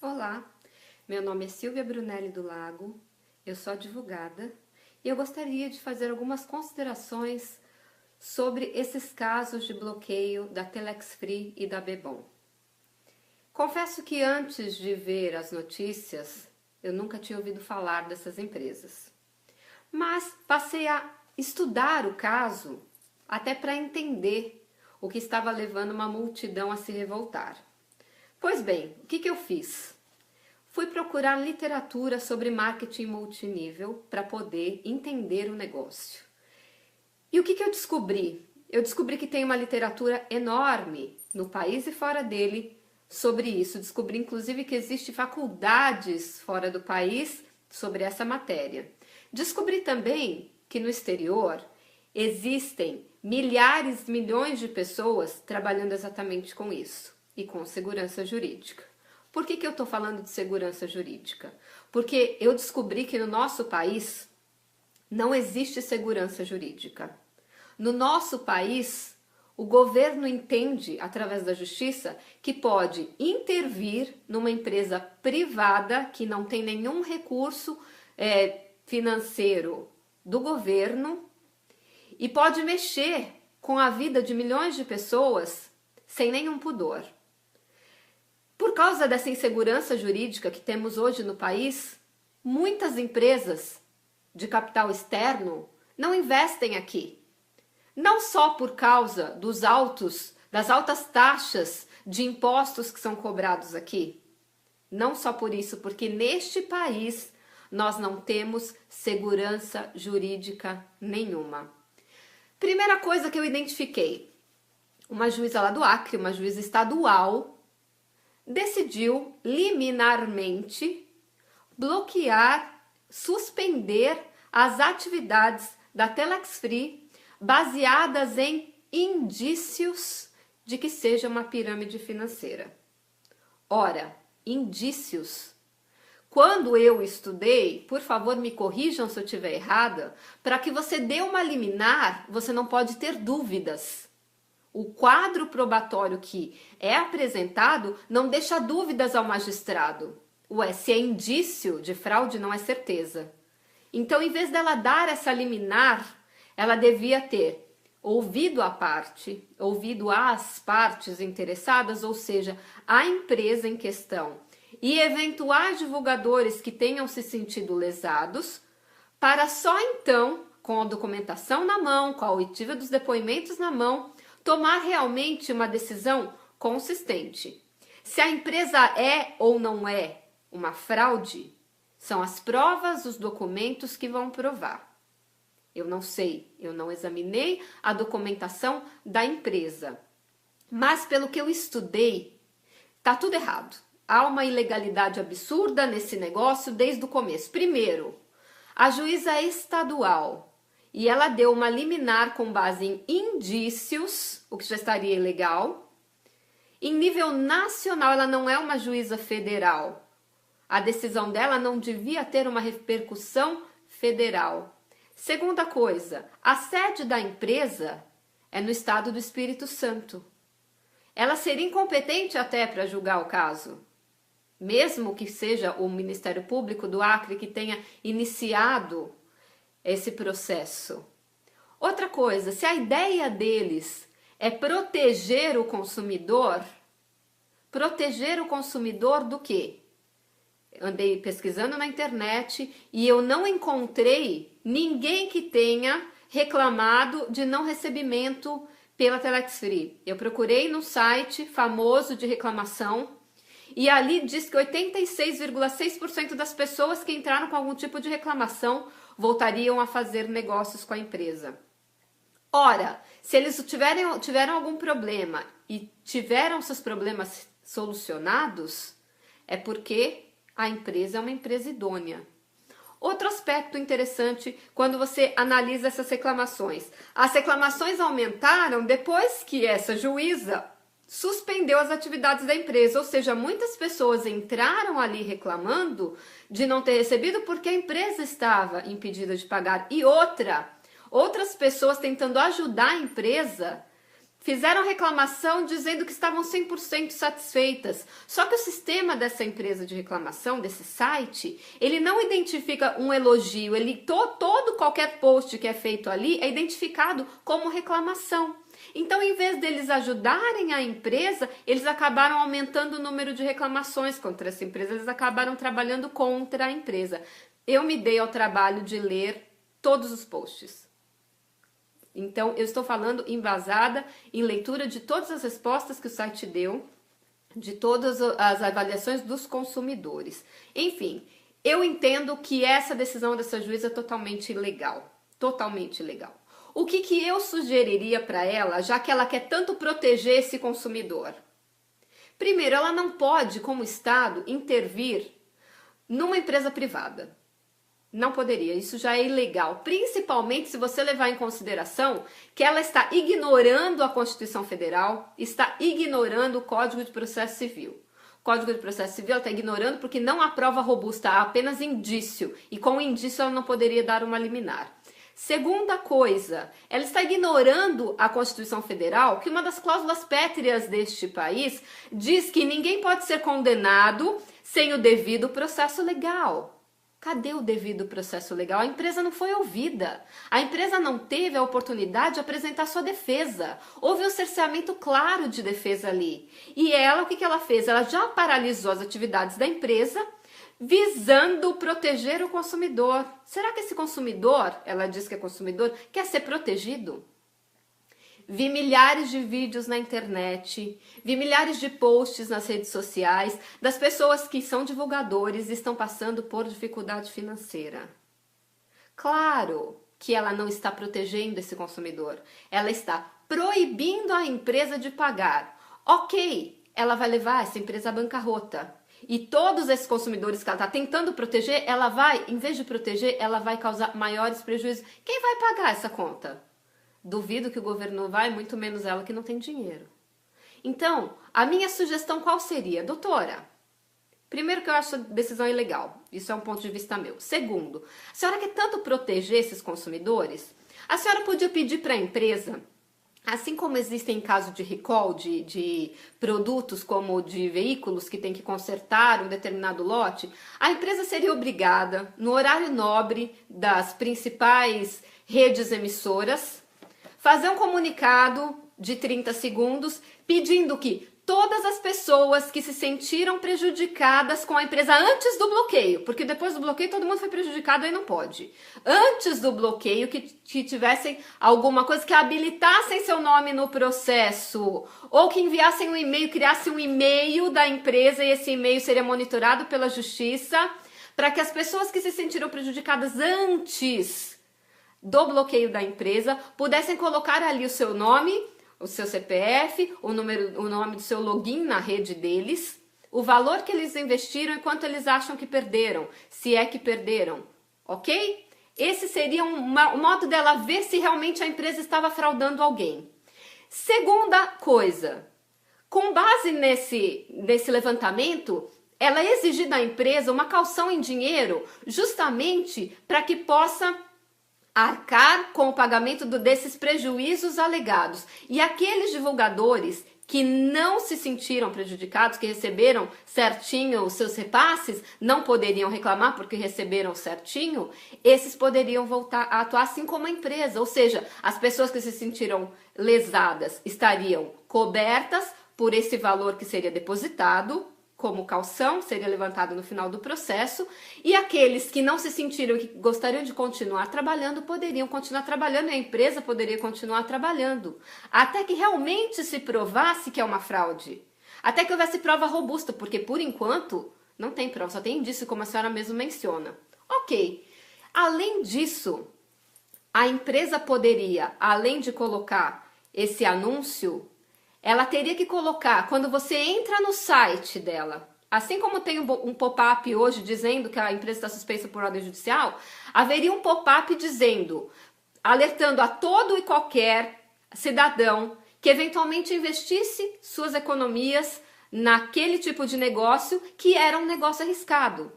Olá, meu nome é Silvia Brunelli do Lago, eu sou advogada e eu gostaria de fazer algumas considerações sobre esses casos de bloqueio da Telex Free e da Bebom. Confesso que antes de ver as notícias, eu nunca tinha ouvido falar dessas empresas, mas passei a estudar o caso até para entender o que estava levando uma multidão a se revoltar. Pois bem, o que eu fiz? Fui procurar literatura sobre marketing multinível para poder entender o negócio. E o que eu descobri? Eu descobri que tem uma literatura enorme no país e fora dele sobre isso. Descobri inclusive que existem faculdades fora do país sobre essa matéria. Descobri também que no exterior existem milhares, milhões de pessoas trabalhando exatamente com isso e com segurança jurídica. Por que eu estou falando de segurança jurídica? Porque eu descobri que no nosso país não existe segurança jurídica. No nosso país, o governo entende, através da justiça, que pode intervir numa empresa privada que não tem nenhum recurso financeiro do governo e pode mexer com a vida de milhões de pessoas sem nenhum pudor. Por causa dessa insegurança jurídica que temos hoje no país, muitas empresas de capital externo não investem aqui. Não só por causa das altas taxas de impostos que são cobrados aqui. Não só por isso, porque neste país nós não temos segurança jurídica nenhuma. Primeira coisa que eu identifiquei, uma juíza lá do Acre, uma juíza estadual, decidiu liminarmente bloquear, suspender as atividades da Telex Free baseadas em indícios de que seja uma pirâmide financeira. Ora, indícios. Quando eu estudei, por favor me corrijam se eu estiver errada, para que você dê uma liminar, você não pode ter dúvidas. O quadro probatório que é apresentado não deixa dúvidas ao magistrado. Se é indício de fraude, não é certeza. Então, em vez dela dar essa liminar, ela devia ter ouvido as partes interessadas, ou seja, a empresa em questão, e eventuais divulgadores que tenham se sentido lesados, para só então, com a documentação na mão, com a oitiva dos depoimentos na mão, tomar realmente uma decisão consistente. Se a empresa é ou não é uma fraude, são as provas, os documentos que vão provar. Eu não sei, eu não examinei a documentação da empresa. Mas pelo que eu estudei, tá tudo errado. Há uma ilegalidade absurda nesse negócio desde o começo. Primeiro, a juíza estadual, e ela deu uma liminar com base em indícios, o que já estaria ilegal. Em nível nacional, ela não é uma juíza federal. A decisão dela não devia ter uma repercussão federal. Segunda coisa, a sede da empresa é no estado do Espírito Santo. Ela seria incompetente até para julgar o caso. Mesmo que seja o Ministério Público do Acre que tenha iniciado esse processo. Outra coisa, se a ideia deles é proteger o consumidor do quê? Andei pesquisando na internet e eu não encontrei ninguém que tenha reclamado de não recebimento pela Telex Free. Eu procurei no site famoso de reclamação e ali diz que 86,6% das pessoas que entraram com algum tipo de reclamação voltariam a fazer negócios com a empresa. Ora, se eles tiveram algum problema e tiveram seus problemas solucionados, é porque a empresa é uma empresa idônea. Outro aspecto interessante quando você analisa essas reclamações. As reclamações aumentaram depois que essa juíza suspendeu as atividades da empresa, ou seja, muitas pessoas entraram ali reclamando de não ter recebido porque a empresa estava impedida de pagar. E outras pessoas tentando ajudar a empresa fizeram reclamação dizendo que estavam 100% satisfeitas. Só que o sistema dessa empresa de reclamação, desse site, ele não identifica um elogio, qualquer post que é feito ali é identificado como reclamação. Então, em vez deles ajudarem a empresa, eles acabaram aumentando o número de reclamações contra essa empresa, eles acabaram trabalhando contra a empresa. Eu me dei ao trabalho de ler todos os posts. Então, eu estou falando embasada em leitura de todas as respostas que o site deu, de todas as avaliações dos consumidores. Enfim, eu entendo que essa decisão dessa juíza é totalmente ilegal. Totalmente ilegal. O que eu sugeriria para ela, já que ela quer tanto proteger esse consumidor? Primeiro, ela não pode, como Estado, intervir numa empresa privada. Não poderia, isso já é ilegal, principalmente se você levar em consideração que ela está ignorando a Constituição Federal, está ignorando o Código de Processo Civil. O Código de Processo Civil ela está ignorando porque não há prova robusta, há apenas indício, e com indício ela não poderia dar uma liminar. Segunda coisa, ela está ignorando a Constituição Federal, que uma das cláusulas pétreas deste país diz que ninguém pode ser condenado sem o devido processo legal. Cadê o devido processo legal? A empresa não foi ouvida. A empresa não teve a oportunidade de apresentar sua defesa. Houve um cerceamento claro de defesa ali. E ela, o que ela fez? Ela já paralisou as atividades da empresa, visando proteger o consumidor. Será que esse consumidor, ela diz que é consumidor, quer ser protegido? Vi milhares de vídeos na internet, vi milhares de posts nas redes sociais das pessoas que são divulgadores e estão passando por dificuldade financeira. Claro que ela não está protegendo esse consumidor, ela está proibindo a empresa de pagar. Ok, ela vai levar essa empresa à bancarrota. E todos esses consumidores que ela está tentando proteger, ela vai, em vez de proteger, ela vai causar maiores prejuízos. Quem vai pagar essa conta? Duvido que o governo vai, muito menos ela que não tem dinheiro. Então, a minha sugestão qual seria? Doutora, primeiro que eu acho a decisão ilegal, isso é um ponto de vista meu. Segundo, a senhora quer tanto proteger esses consumidores? A senhora podia pedir para a empresa, assim como existem em caso de recall de produtos como de veículos que tem que consertar um determinado lote, a empresa seria obrigada, no horário nobre das principais redes emissoras, fazer um comunicado de 30 segundos pedindo que todas as pessoas que se sentiram prejudicadas com a empresa antes do bloqueio, porque depois do bloqueio todo mundo foi prejudicado, aí não pode. Antes do bloqueio, que tivessem alguma coisa que habilitassem seu nome no processo, ou que enviassem um e-mail, criassem um e-mail da empresa e esse e-mail seria monitorado pela justiça, para que as pessoas que se sentiram prejudicadas antes do bloqueio da empresa pudessem colocar ali o seu nome, o seu CPF, o nome do seu login na rede deles, o valor que eles investiram e quanto eles acham que perderam, se é que perderam, ok? Esse seria um modo dela ver se realmente a empresa estava fraudando alguém. Segunda coisa, com base nesse levantamento, ela exigir da empresa uma caução em dinheiro justamente para que possa arcar com o pagamento desses prejuízos alegados. E aqueles divulgadores que não se sentiram prejudicados, que receberam certinho os seus repasses, não poderiam reclamar porque receberam certinho, esses poderiam voltar a atuar assim como a empresa. Ou seja, as pessoas que se sentiram lesadas estariam cobertas por esse valor que seria depositado, como caução, seria levantado no final do processo, e aqueles que não se sentiram e que gostariam de continuar trabalhando, poderiam continuar trabalhando e a empresa poderia continuar trabalhando, até que realmente se provasse que é uma fraude, até que houvesse prova robusta, porque por enquanto não tem prova, só tem indício, como a senhora mesmo menciona. Ok, além disso, a empresa poderia, além de colocar esse anúncio, ela teria que colocar, quando você entra no site dela, assim como tem um pop-up hoje dizendo que a empresa está suspensa por ordem judicial, haveria um pop-up dizendo, alertando a todo e qualquer cidadão que eventualmente investisse suas economias naquele tipo de negócio que era um negócio arriscado.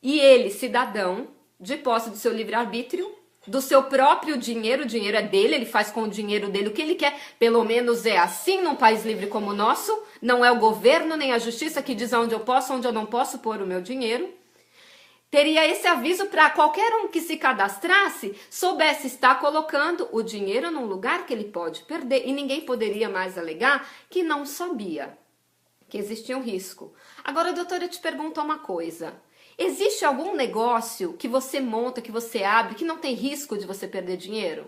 E ele, cidadão, de posse do seu livre-arbítrio, do seu próprio dinheiro, o dinheiro é dele, ele faz com o dinheiro dele o que ele quer, pelo menos é assim num país livre como o nosso, não é o governo nem a justiça que diz onde eu posso, onde eu não posso pôr o meu dinheiro. Teria esse aviso para qualquer um que se cadastrasse, soubesse estar colocando o dinheiro num lugar que ele pode perder, e ninguém poderia mais alegar que não sabia, que existia um risco. Agora, doutora, eu te pergunto uma coisa. Existe algum negócio que você monta, que você abre, que não tem risco de você perder dinheiro?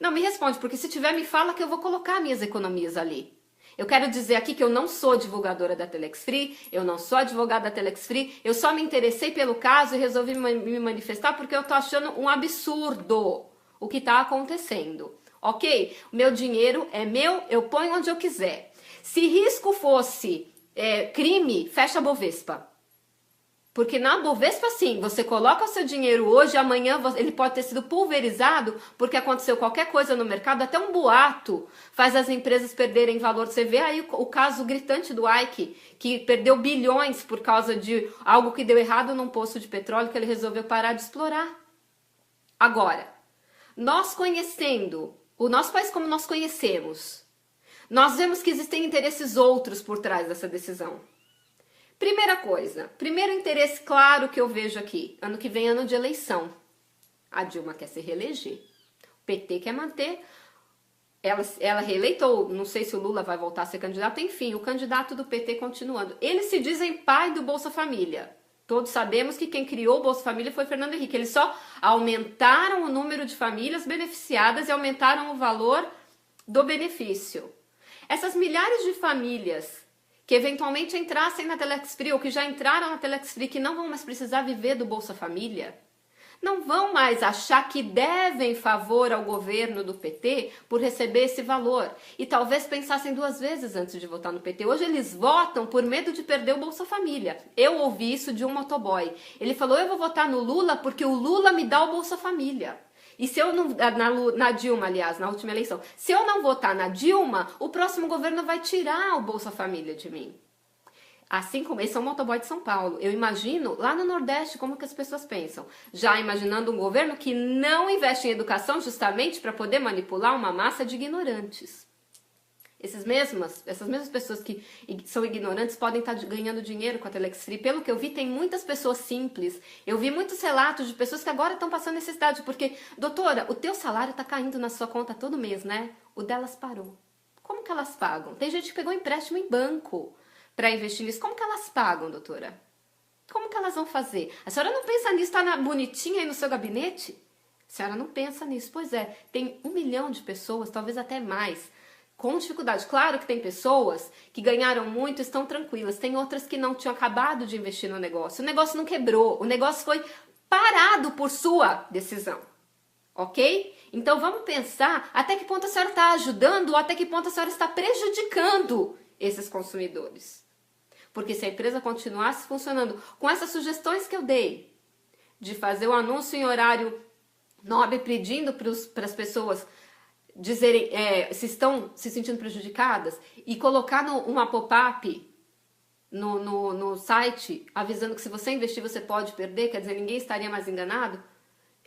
Não, me responde, porque se tiver, me fala que eu vou colocar minhas economias ali. Eu quero dizer aqui que eu não sou divulgadora da Telex Free, eu não sou advogada da Telex Free, eu só me interessei pelo caso e resolvi me manifestar porque eu tô achando um absurdo o que tá acontecendo, ok? O meu dinheiro é meu, eu ponho onde eu quiser. Se risco fosse crime, fecha a Bovespa. Porque na Bovespa, sim, você coloca o seu dinheiro hoje, amanhã ele pode ter sido pulverizado porque aconteceu qualquer coisa no mercado, até um boato faz as empresas perderem valor. Você vê aí o caso gritante do Ike, que perdeu bilhões por causa de algo que deu errado num poço de petróleo que ele resolveu parar de explorar. Agora, nós conhecendo o nosso país como nós conhecemos, nós vemos que existem interesses outros por trás dessa decisão. Primeira coisa, primeiro interesse claro que eu vejo aqui, ano que vem é ano de eleição. A Dilma quer se reeleger, o PT quer manter, ela reeleitou, não sei se o Lula vai voltar a ser candidato, enfim, o candidato do PT continuando. Eles se dizem pai do Bolsa Família. Todos sabemos que quem criou o Bolsa Família foi Fernando Henrique. Eles só aumentaram o número de famílias beneficiadas e aumentaram o valor do benefício. Essas milhares de famílias que eventualmente entrassem na Telex Free ou que já entraram na Telex Free, que não vão mais precisar viver do Bolsa Família, não vão mais achar que devem favor ao governo do PT por receber esse valor. E talvez pensassem duas vezes antes de votar no PT. Hoje eles votam por medo de perder o Bolsa Família. Eu ouvi isso de um motoboy. Ele falou, eu vou votar no Lula porque o Lula me dá o Bolsa Família. E se eu não, na Dilma, aliás, na última eleição, se eu não votar na Dilma, o próximo governo vai tirar o Bolsa Família de mim. Assim como esse é um motoboy de São Paulo. Eu imagino lá no Nordeste como que as pessoas pensam. Já imaginando um governo que não investe em educação justamente para poder manipular uma massa de ignorantes. Essas mesmas pessoas que são ignorantes podem estar ganhando dinheiro com a Telex Free. Pelo que eu vi, tem muitas pessoas simples. Eu vi muitos relatos de pessoas que agora estão passando necessidade. Porque, doutora, o teu salário está caindo na sua conta todo mês, né? O delas parou. Como que elas pagam? Tem gente que pegou empréstimo em banco para investir nisso. Como que elas pagam, doutora? Como que elas vão fazer? A senhora não pensa nisso? Está bonitinha aí no seu gabinete? A senhora não pensa nisso. Pois é, tem 1 milhão de pessoas, talvez até mais, com dificuldade. Claro que tem pessoas que ganharam muito e estão tranquilas. Tem outras que não tinham acabado de investir no negócio. O negócio não quebrou. O negócio foi parado por sua decisão. Ok? Então vamos pensar até que ponto a senhora está ajudando ou até que ponto a senhora está prejudicando esses consumidores. Porque se a empresa continuasse funcionando com essas sugestões que eu dei, de fazer o anúncio em horário nobre pedindo para as pessoas dizerem se estão se sentindo prejudicadas e colocar uma pop-up no site avisando que se você investir você pode perder, quer dizer, ninguém estaria mais enganado,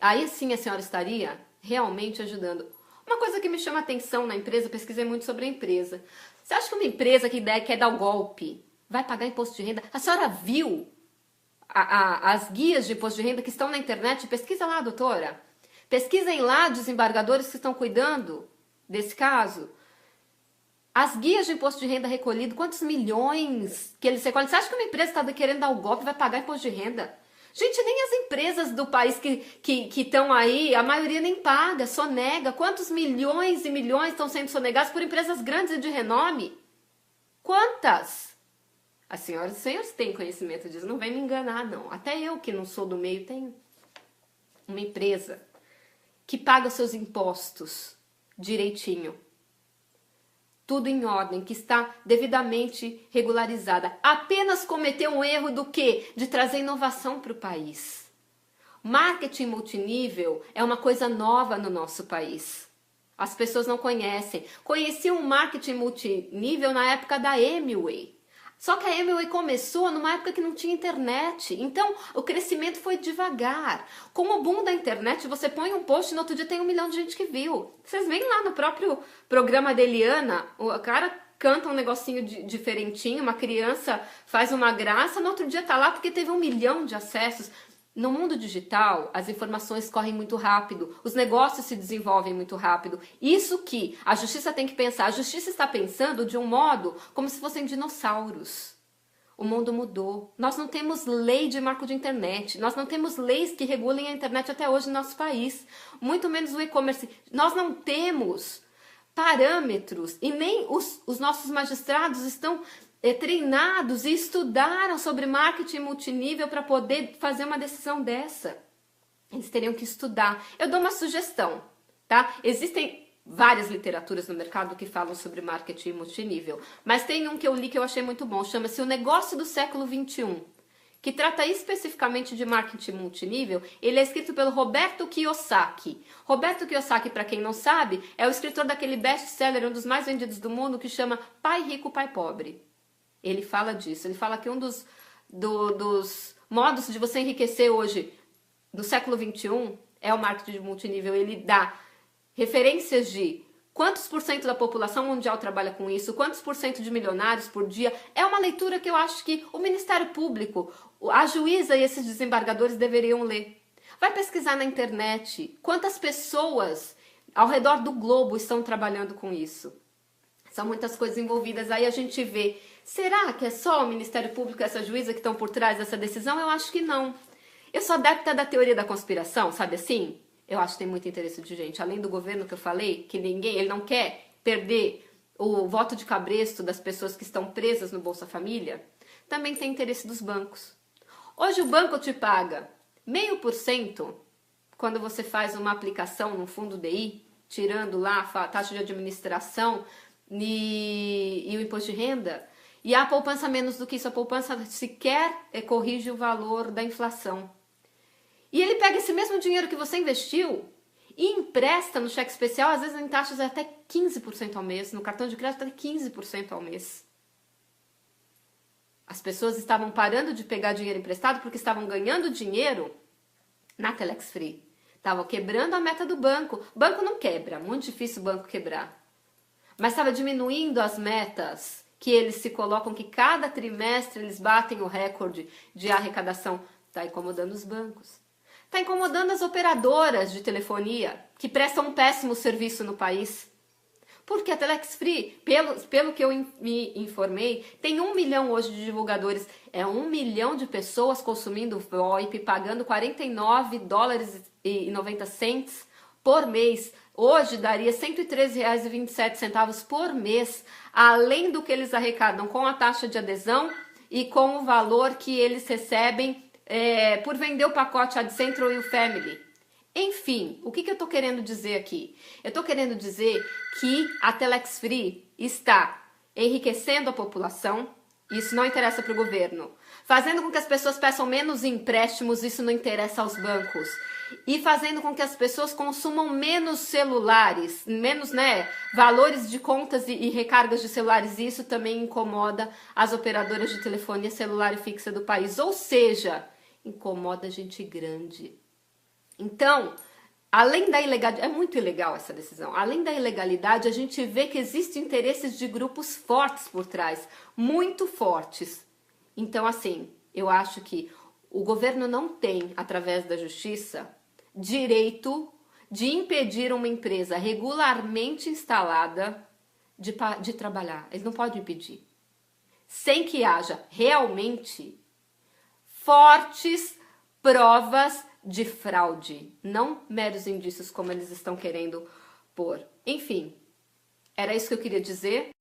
aí sim a senhora estaria realmente ajudando. Uma coisa que me chama a atenção na empresa, pesquisei muito sobre a empresa. Você acha que uma empresa que quer dar o golpe vai pagar imposto de renda? A senhora viu as guias de imposto de renda que estão na internet? Pesquisa lá, doutora. Pesquisem lá desembargadores que estão cuidando desse caso. As guias de imposto de renda recolhido, quantos milhões que eles recolhem? Você acha que uma empresa está querendo dar o golpe vai pagar imposto de renda? Gente, nem as empresas do país que estão aí, a maioria nem paga, sonega. Quantos milhões e milhões estão sendo sonegados por empresas grandes e de renome? Quantas? As senhoras e senhores têm conhecimento disso, não vem me enganar, não. Até eu, que não sou do meio, tenho uma empresa que paga seus impostos direitinho. Tudo em ordem, que está devidamente regularizada. Apenas cometeu um erro do quê? De trazer inovação para o país. Marketing multinível é uma coisa nova no nosso país. As pessoas não conhecem. Conheciam o marketing multinível na época da Amway. Só que a Amway começou numa época que não tinha internet, então o crescimento foi devagar. Com o boom da internet, você põe um post e no outro dia tem 1 milhão de gente que viu. Vocês veem lá no próprio programa da Eliana, o cara canta um negocinho diferentinho, uma criança faz uma graça, no outro dia tá lá porque teve 1 milhão de acessos. No mundo digital, as informações correm muito rápido, os negócios se desenvolvem muito rápido. Isso que a justiça tem que pensar. A justiça está pensando de um modo como se fossem dinossauros. O mundo mudou. Nós não temos lei de marco de internet. Nós não temos leis que regulem a internet até hoje no nosso país. Muito menos o e-commerce. Nós não temos parâmetros e nem os nossos magistrados estão treinados e estudaram sobre marketing multinível para poder fazer uma decisão dessa. Eles teriam que estudar. Eu dou uma sugestão, tá? Existem várias literaturas no mercado que falam sobre marketing multinível, mas tem um que eu li que eu achei muito bom, chama-se O Negócio do Século XXI, que trata especificamente de marketing multinível. Ele é escrito pelo Roberto Kiyosaki. Roberto Kiyosaki, para quem não sabe, é o escritor daquele best-seller, um dos mais vendidos do mundo, que chama Pai Rico, Pai Pobre. Ele fala disso, ele fala que um dos modos de você enriquecer hoje, no século XXI, é o marketing multinível. Ele dá referências de quantos por cento da população mundial trabalha com isso, quantos por cento de milionários por dia. É uma leitura que eu acho que o Ministério Público, a juíza e esses desembargadores deveriam ler. Vai pesquisar na internet quantas pessoas ao redor do globo estão trabalhando com isso. São muitas coisas envolvidas, aí a gente vê. Será que é só o Ministério Público e essa juíza que estão por trás dessa decisão? Eu acho que não. Eu sou adepta da teoria da conspiração, sabe assim? Eu acho que tem muito interesse de gente. Além do governo que eu falei, que ele não quer perder o voto de cabresto das pessoas que estão presas no Bolsa Família, também tem interesse dos bancos. Hoje o banco te paga 0,5% quando você faz uma aplicação no fundo DI, tirando lá a taxa de administração e o imposto de renda. E a poupança menos do que isso, a poupança sequer corrige o valor da inflação. E ele pega esse mesmo dinheiro que você investiu e empresta no cheque especial, às vezes em taxas até 15% ao mês, no cartão de crédito até 15% ao mês. As pessoas estavam parando de pegar dinheiro emprestado porque estavam ganhando dinheiro na Telex Free. Estavam quebrando a meta do banco. O banco não quebra, muito difícil o banco quebrar. Mas estava diminuindo as metas que eles se colocam, que cada trimestre eles batem o recorde de arrecadação. Está incomodando os bancos. Está incomodando as operadoras de telefonia, que prestam um péssimo serviço no país. Porque a Telex Free, pelo que eu me informei, tem 1 milhão hoje de divulgadores. É 1 milhão de pessoas consumindo VoIP, pagando $49,90 por mês. Hoje daria R$ 113,27 por mês, além do que eles arrecadam com a taxa de adesão e com o valor que eles recebem por vender o pacote AdCentral e o Family. Enfim, o que eu estou querendo dizer aqui? Eu estou querendo dizer que a Telex Free está enriquecendo a população, isso não interessa para o governo, fazendo com que as pessoas peçam menos empréstimos, isso não interessa aos bancos, e fazendo com que as pessoas consumam menos celulares, menos valores de contas e recargas de celulares, e isso também incomoda as operadoras de telefonia celular e fixa do país, ou seja, incomoda gente grande. Então, além da ilegalidade, é muito ilegal essa decisão, além da ilegalidade, a gente vê que existem interesses de grupos fortes por trás, muito fortes. Então, assim, eu acho que o governo não tem, através da justiça, direito de impedir uma empresa regularmente instalada de trabalhar. Eles não podem impedir. Sem que haja realmente fortes provas de fraude, não meros indícios como eles estão querendo pôr. Enfim, era isso que eu queria dizer.